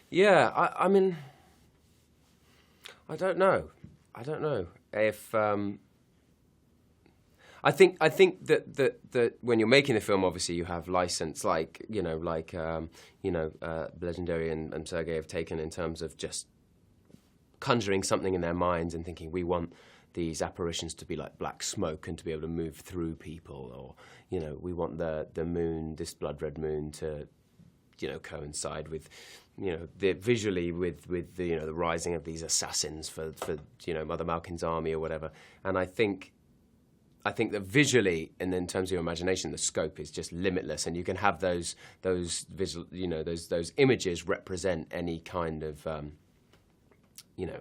Yeah, I mean, I don't know. I don't know if. I think that when you're making a film, obviously you have license, like Legendary and Sergei have taken in terms of just conjuring something in their minds and thinking we want these apparitions to be like black smoke and to be able to move through people, or we want the moon, this blood red moon, to coincide with visually with the the rising of these assassins for Mother Malkin's army or whatever. And I think that visually, and in terms of your imagination, the scope is just limitless, and you can have those visual, those images represent any kind of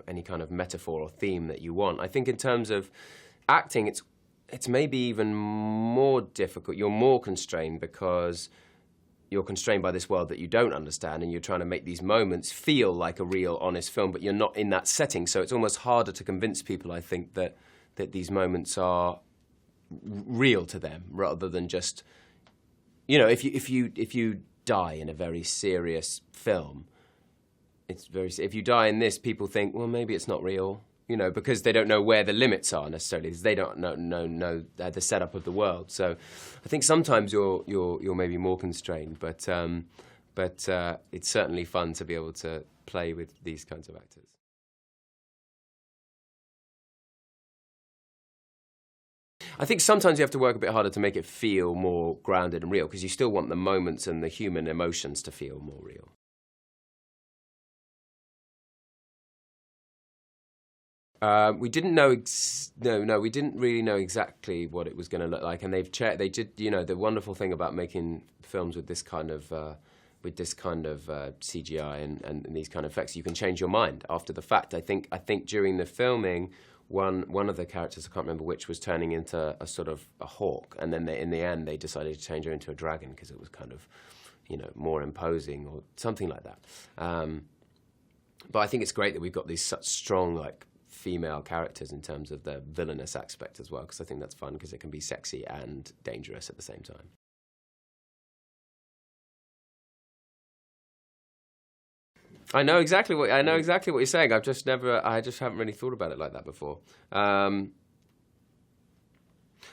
any kind of metaphor or theme that you want. I think in terms of acting, it's maybe even more difficult. You're more constrained because you're constrained by this world that you don't understand, and you're trying to make these moments feel like a real, honest film, but you're not in that setting. So it's almost harder to convince people, I think, that these moments are real to them, rather than just, if you die in a very serious film, if you die in this, people think, well, maybe it's not real, because they don't know where the limits are necessarily. They don't know the setup of the world. So I think sometimes you're maybe more constrained, but it's certainly fun to be able to play with these kinds of actors. I think sometimes you have to work a bit harder to make it feel more grounded and real, because you still want the moments and the human emotions to feel more real. We didn't know. We didn't really know exactly what it was going to look like, and they did. The wonderful thing about making films with this kind of CGI and these kind of effects, you can change your mind after the fact. I think during the filming, one of the characters, I can't remember which, was turning into a sort of a hawk, and then in the end they decided to change her into a dragon because it was kind of more imposing or something like that. But I think it's great that we've got these such strong female characters in terms of the villainous aspect as well, because I think that's fun, because it can be sexy and dangerous at the same time. I know exactly what you're saying. I just haven't really thought about it like that before. I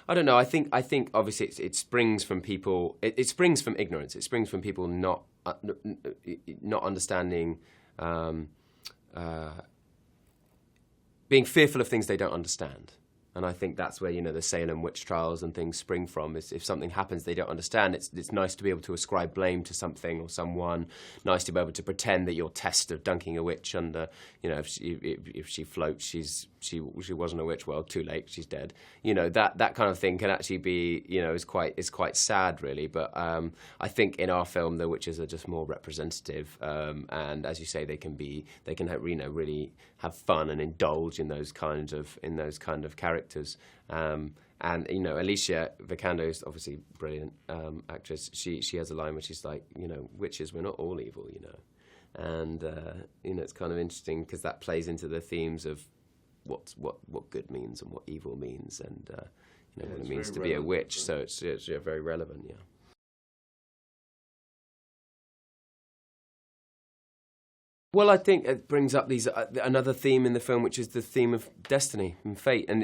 don't know. I think obviously it springs from people. It springs from ignorance. It springs from people not understanding. Being fearful of things they don't understand. And I think that's where, the Salem witch trials and things spring from. Is if something happens they don't understand, it's nice to be able to ascribe blame to something or someone. Nice to be able to pretend that your test of dunking a witch under, if she floats, she wasn't a witch. Well, too late, she's dead. That kind of thing can actually be, is quite sad, really. But I think in our film the witches are just more representative, and as you say, they can really have fun and indulge in those kind of characters. And Alicia Vikander is obviously a brilliant actress. She has a line where she's like, witches, we're not all evil, and it's kind of interesting because that plays into the themes of what good means and what evil means, and what it means to be a witch. So it's very relevant, yeah. Well, I think it brings up another theme in the film, which is the theme of destiny and fate. And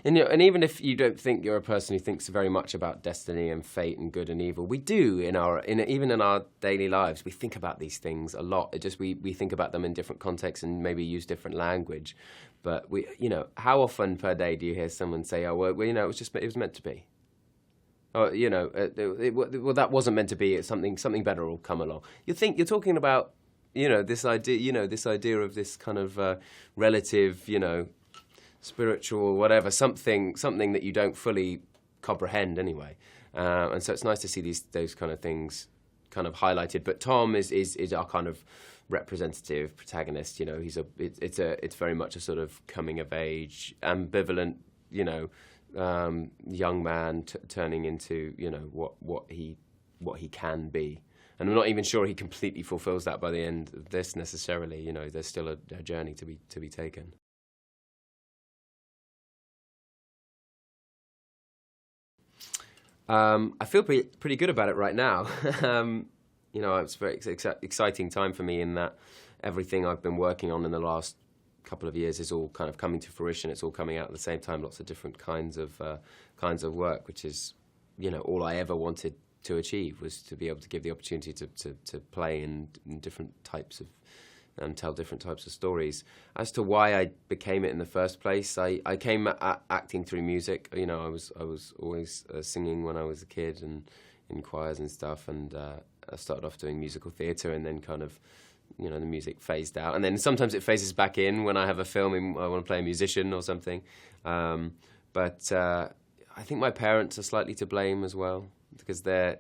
and even if you don't think you're a person who thinks very much about destiny and fate and good and evil, we do even in our daily lives. We think about these things a lot. It just we think about them in different contexts and maybe use different language. But how often per day do you hear someone say, "Oh, well, it was meant to be." Or well, that wasn't meant to be. It's something better will come along. You're talking about. This idea of this kind of relative, spiritual, whatever, something that you don't fully comprehend anyway. And so it's nice to see those kind of things kind of highlighted. But Tom is our kind of representative protagonist. It's very much a sort of coming of age, ambivalent, young man turning into what he can be. And I'm not even sure he completely fulfills that by the end of this necessarily. There's still a journey to be taken. I feel pretty good about it right now. you know, it's a very exciting time for me in that everything I've been working on in the last couple of years is all kind of coming to fruition. It's all coming out at the same time, lots of different kinds of work, which is, you know, all I ever wanted to achieve, was to be able to give the opportunity to play in different types of, and tell different types of stories. As to why I became it in the first place, I came at acting through music. You know, I was always singing when I was a kid and in choirs and stuff, and I started off doing musical theatre, and then kind of, you know, the music phased out, and then sometimes it phases back in when I have a film and I want to play a musician or something. But I think my parents are slightly to blame as well, because they're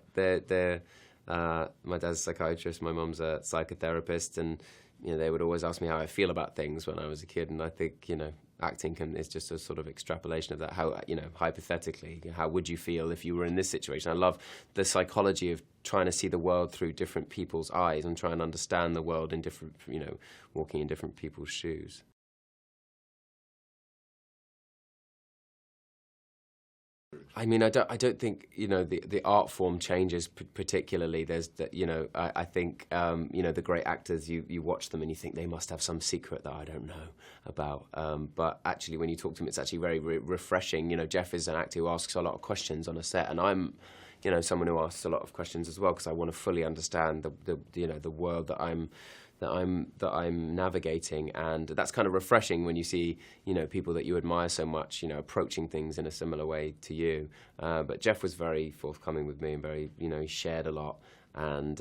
my dad's a psychiatrist, my mum's a psychotherapist, and you know, they would always ask me how I feel about things when I was a kid, and I think, you know, acting is just a sort of extrapolation of that. How, you know, hypothetically, how would you feel if you were in this situation? I love the psychology of trying to see the world through different people's eyes and try and understand the world in different, you know, walking in different people's shoes. I mean, I don't think, you know, the art form changes particularly. There's, you know, I think, you know, the great actors, you watch them and you think they must have some secret that I don't know about. But actually, when you talk to them, it's actually very refreshing. You know, Jeff is an actor who asks a lot of questions on a set, and I'm, you know, someone who asks a lot of questions as well, because I want to fully understand the you know, the world that I'm navigating, and that's kind of refreshing when you see, you know, people that you admire so much, you know, approaching things in a similar way to you. But Jeff was very forthcoming with me, and very, you know, he shared a lot, and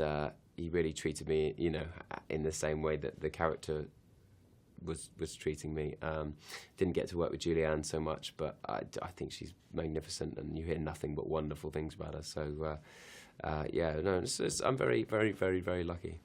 he really treated me, you know, in the same way that the character was treating me. Didn't get to work with Julianne so much, but I think she's magnificent, and you hear nothing but wonderful things about her. So yeah, no, I'm very, very, very, very lucky.